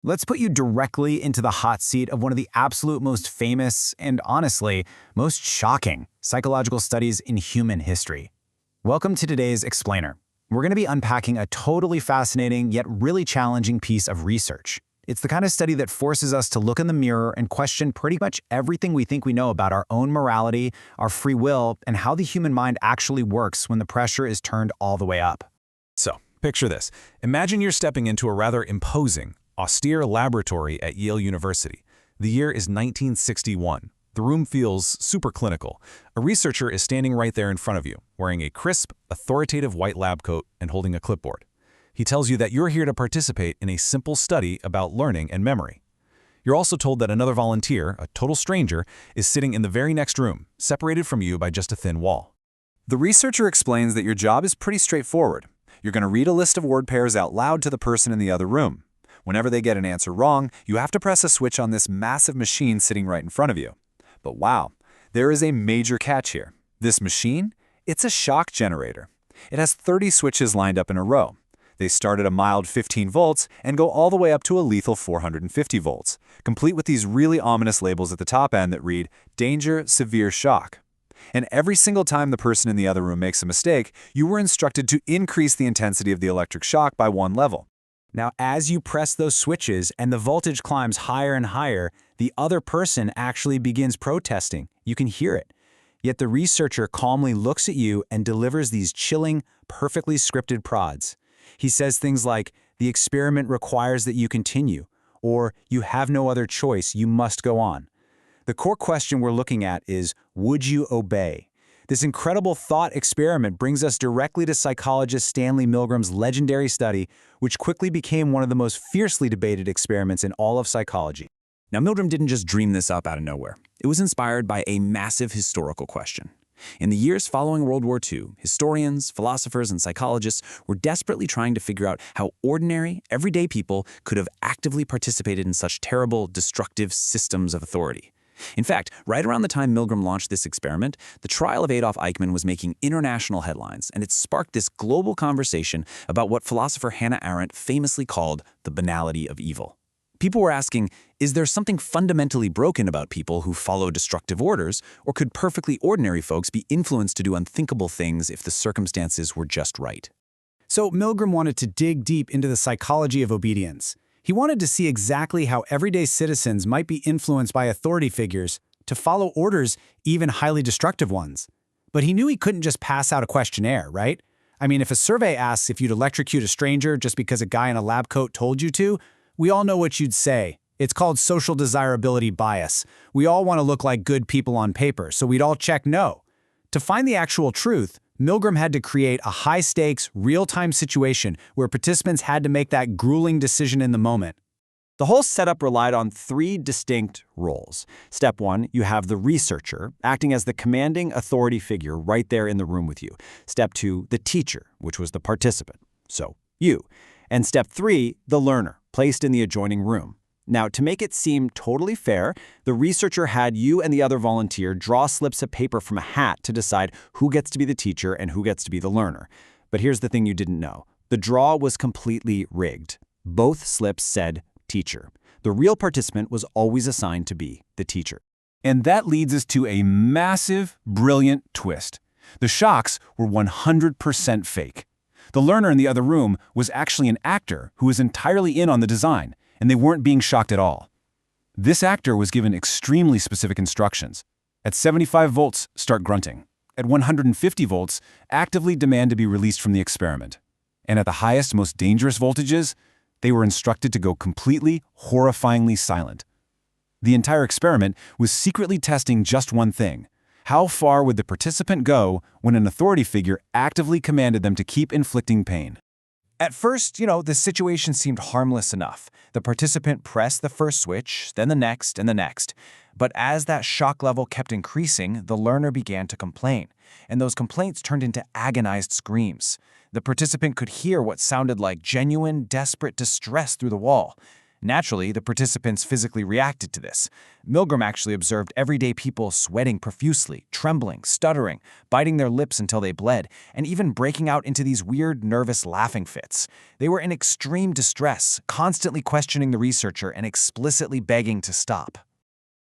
Let's put you directly into the hot seat of one of the absolute most famous and, honestly, most shocking psychological studies in human history. Welcome to today's Explainer. We're going to be unpacking a totally fascinating yet really challenging piece of research. It's the kind of study that forces us to look in the mirror and question pretty much everything we think we know about our own morality, our free will, and how the human mind actually works when the pressure is turned all the way up. So, picture this. Imagine you're stepping into a rather imposing, austere laboratory at Yale University. The year is 1961. The room feels super clinical. A researcher is standing right there in front of you, wearing a crisp, authoritative white lab coat and holding a clipboard. He tells you that you're here to participate in a simple study about learning and memory. You're also told that another volunteer, a total stranger, is sitting in the very next room, separated from you by just a thin wall. The researcher explains that your job is pretty straightforward. You're going to read a list of word pairs out loud to the person in the other room. Whenever they get an answer wrong, you have to press a switch on this massive machine sitting right in front of you. But wow, there is a major catch here. This machine? It's a shock generator. It has 30 switches lined up in a row. They start at a mild 15 volts and go all the way up to a lethal 450 volts, complete with these really ominous labels at the top end that read, "Danger, Severe Shock." And every single time the person in the other room makes a mistake, you were instructed to increase the intensity of the electric shock by one level. Now, as you press those switches and the voltage climbs higher and higher, the other person actually begins protesting. You can hear it. Yet the researcher calmly looks at you and delivers these chilling, perfectly scripted prods. He says things like, "The experiment requires that you continue," or "You have no other choice, you must go on." The core question we're looking at is, would you obey? This incredible thought experiment brings us directly to psychologist Stanley Milgram's legendary study, which quickly became one of the most fiercely debated experiments in all of psychology. Now, Milgram didn't just dream this up out of nowhere. It was inspired by a massive historical question. In the years following World War II, historians, philosophers, and psychologists were desperately trying to figure out how ordinary, everyday people could have actively participated in such terrible, destructive systems of authority. In fact, right around the time Milgram launched this experiment, the trial of Adolf Eichmann was making international headlines, and it sparked this global conversation about what philosopher Hannah Arendt famously called the banality of evil. People were asking, is there something fundamentally broken about people who follow destructive orders, or could perfectly ordinary folks be influenced to do unthinkable things if the circumstances were just right? So Milgram wanted to dig deep into the psychology of obedience. He wanted to see exactly how everyday citizens might be influenced by authority figures to follow orders, even highly destructive ones. But he knew he couldn't just pass out a questionnaire, right? I mean, if a survey asks if you'd electrocute a stranger just because a guy in a lab coat told you to, we all know what you'd say. It's called social desirability bias. We all want to look like good people on paper, so we'd all check no. To find the actual truth, Milgram had to create a high-stakes, real-time situation where participants had to make that grueling decision in the moment. The whole setup relied on three distinct roles. Step one, you have the researcher, acting as the commanding authority figure right there in the room with you. Step two, the teacher, which was the participant, so you. And step three, the learner, placed in the adjoining room. Now, to make it seem totally fair, the researcher had you and the other volunteer draw slips of paper from a hat to decide who gets to be the teacher and who gets to be the learner. But here's the thing you didn't know. The draw was completely rigged. Both slips said teacher. The real participant was always assigned to be the teacher. And that leads us to a massive, brilliant twist. The shocks were 100% fake. The learner in the other room was actually an actor who was entirely in on the design, and they weren't being shocked at all. This actor was given extremely specific instructions. At 75 volts, start grunting. At 150 volts, actively demand to be released from the experiment. And at the highest, most dangerous voltages, they were instructed to go completely, horrifyingly silent. The entire experiment was secretly testing just one thing. How far would the participant go when an authority figure actively commanded them to keep inflicting pain? At first, the situation seemed harmless enough. The participant pressed the first switch, then the next, and the next. But as that shock level kept increasing, the learner began to complain, and those complaints turned into agonized screams. The participant could hear what sounded like genuine, desperate distress through the wall. Naturally, the participants physically reacted to this. Milgram actually observed everyday people sweating profusely, trembling, stuttering, biting their lips until they bled, and even breaking out into these weird, nervous laughing fits. They were in extreme distress, constantly questioning the researcher and explicitly begging to stop.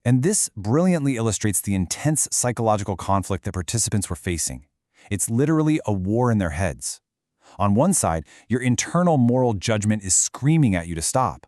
And this brilliantly illustrates the intense psychological conflict that participants were facing. It's literally a war in their heads. On one side, your internal moral judgment is screaming at you to stop.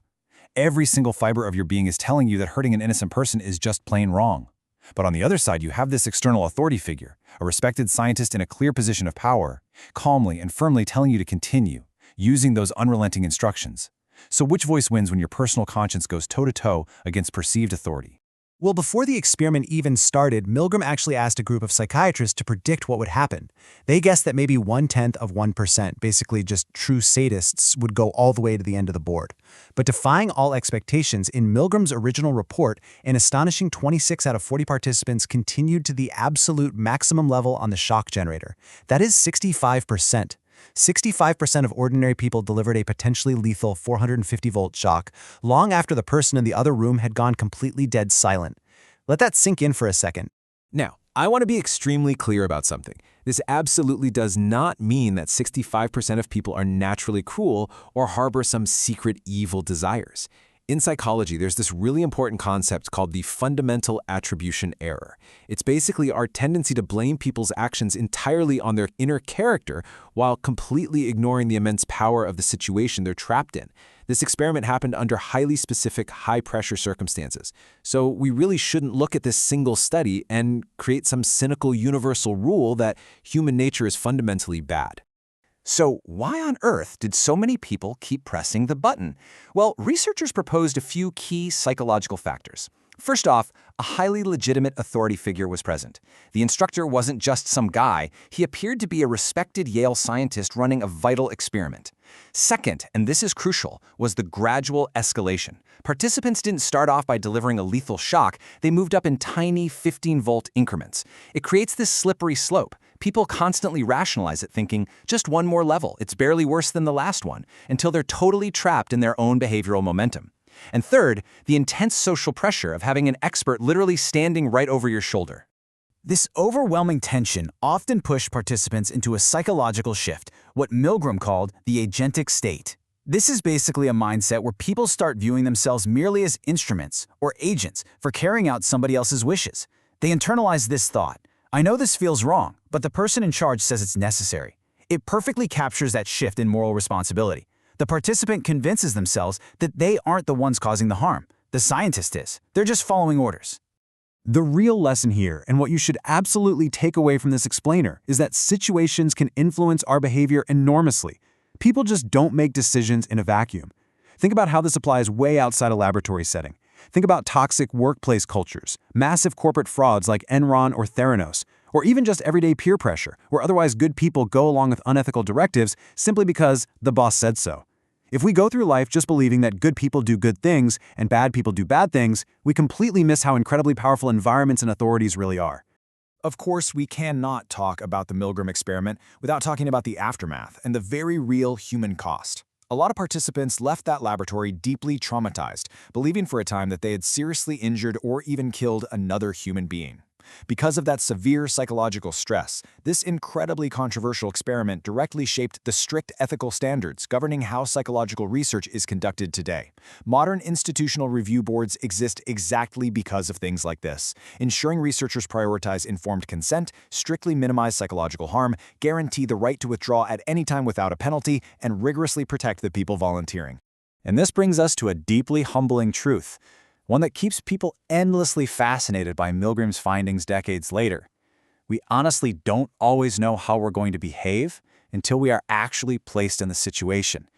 Every single fiber of your being is telling you that hurting an innocent person is just plain wrong. But on the other side, you have this external authority figure, a respected scientist in a clear position of power, calmly and firmly telling you to continue, using those unrelenting instructions. So which voice wins when your personal conscience goes toe-to-toe against perceived authority? Well, before the experiment even started, Milgram actually asked a group of psychiatrists to predict what would happen. They guessed that maybe 0.1%, basically just true sadists, would go all the way to the end of the board. But defying all expectations, in Milgram's original report, an astonishing 26 out of 40 participants continued to the absolute maximum level on the shock generator. That is 65%. 65% of ordinary people delivered a potentially lethal 450-volt shock long after the person in the other room had gone completely dead silent. Let that sink in for a second. Now, I want to be extremely clear about something. This absolutely does not mean that 65% of people are naturally cruel or harbor some secret evil desires. In psychology, there's this really important concept called the fundamental attribution error. It's basically our tendency to blame people's actions entirely on their inner character while completely ignoring the immense power of the situation they're trapped in. This experiment happened under highly specific, high-pressure circumstances. So we really shouldn't look at this single study and create some cynical universal rule that human nature is fundamentally bad. So why on earth did so many people keep pressing the button? Well, researchers proposed a few key psychological factors. First off, a highly legitimate authority figure was present. The instructor wasn't just some guy, he appeared to be a respected Yale scientist running a vital experiment. Second, and this is crucial, was the gradual escalation. Participants didn't start off by delivering a lethal shock, they moved up in tiny 15-volt increments. It creates this slippery slope. People constantly rationalize it thinking, just one more level, it's barely worse than the last one, until they're totally trapped in their own behavioral momentum. And third, the intense social pressure of having an expert literally standing right over your shoulder. This overwhelming tension often pushed participants into a psychological shift, what Milgram called the agentic state. This is basically a mindset where people start viewing themselves merely as instruments or agents for carrying out somebody else's wishes. They internalize this thought: I know this feels wrong, but the person in charge says it's necessary. It perfectly captures that shift in moral responsibility. The participant convinces themselves that they aren't the ones causing the harm. The scientist is. They're just following orders. The real lesson here, and what you should absolutely take away from this explainer, is that situations can influence our behavior enormously. People just don't make decisions in a vacuum. Think about how this applies way outside a laboratory setting. Think about toxic workplace cultures, massive corporate frauds like Enron or Theranos, or even just everyday peer pressure, where otherwise good people go along with unethical directives simply because the boss said so. If we go through life just believing that good people do good things and bad people do bad things, we completely miss how incredibly powerful environments and authorities really are. Of course, we cannot talk about the Milgram experiment without talking about the aftermath and the very real human cost. A lot of participants left that laboratory deeply traumatized, believing for a time that they had seriously injured or even killed another human being. Because of that severe psychological stress, this incredibly controversial experiment directly shaped the strict ethical standards governing how psychological research is conducted today. Modern institutional review boards exist exactly because of things like this, ensuring researchers prioritize informed consent, strictly minimize psychological harm, guarantee the right to withdraw at any time without a penalty, and rigorously protect the people volunteering. And this brings us to a deeply humbling truth, one that keeps people endlessly fascinated by Milgram's findings decades later. We honestly don't always know how we're going to behave until we are actually placed in the situation.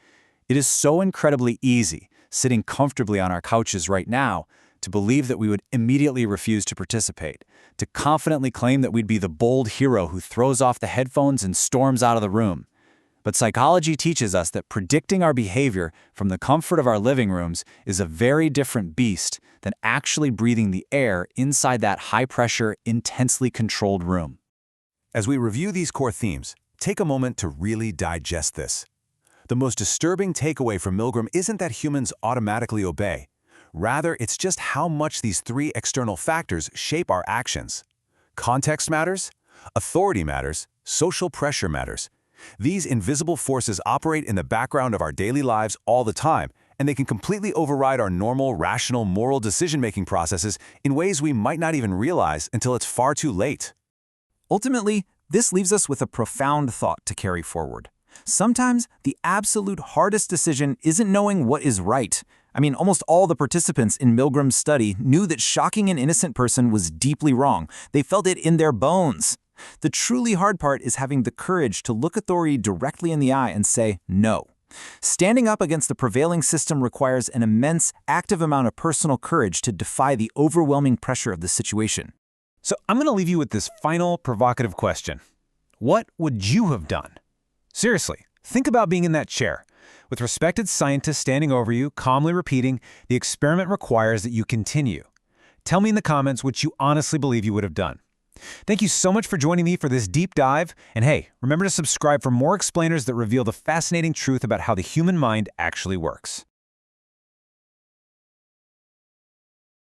It is so incredibly easy, sitting comfortably on our couches right now, to believe that we would immediately refuse to participate, to confidently claim that we'd be the bold hero who throws off the headphones and storms out of the room. But psychology teaches us that predicting our behavior from the comfort of our living rooms is a very different beast than actually breathing the air inside that high-pressure, intensely controlled room. As we review these core themes, take a moment to really digest this. The most disturbing takeaway from Milgram isn't that humans automatically obey. Rather, it's just how much these three external factors shape our actions. Context matters, authority matters, social pressure matters. These invisible forces operate in the background of our daily lives all the time, and they can completely override our normal, rational, moral decision-making processes in ways we might not even realize until it's far too late. Ultimately, this leaves us with a profound thought to carry forward. Sometimes the absolute hardest decision isn't knowing what is right. I mean, almost all the participants in Milgram's study knew that shocking an innocent person was deeply wrong. They felt it in their bones. The truly hard part is having the courage to look authority directly in the eye and say no. Standing up against the prevailing system requires an immense, active amount of personal courage to defy the overwhelming pressure of the situation. So I'm going to leave you with this final provocative question. What would you have done? Seriously, think about being in that chair, with respected scientists standing over you, calmly repeating, the experiment requires that you continue. Tell me in the comments what you honestly believe you would have done. Thank you so much for joining me for this deep dive, and hey, remember to subscribe for more explainers that reveal the fascinating truth about how the human mind actually works.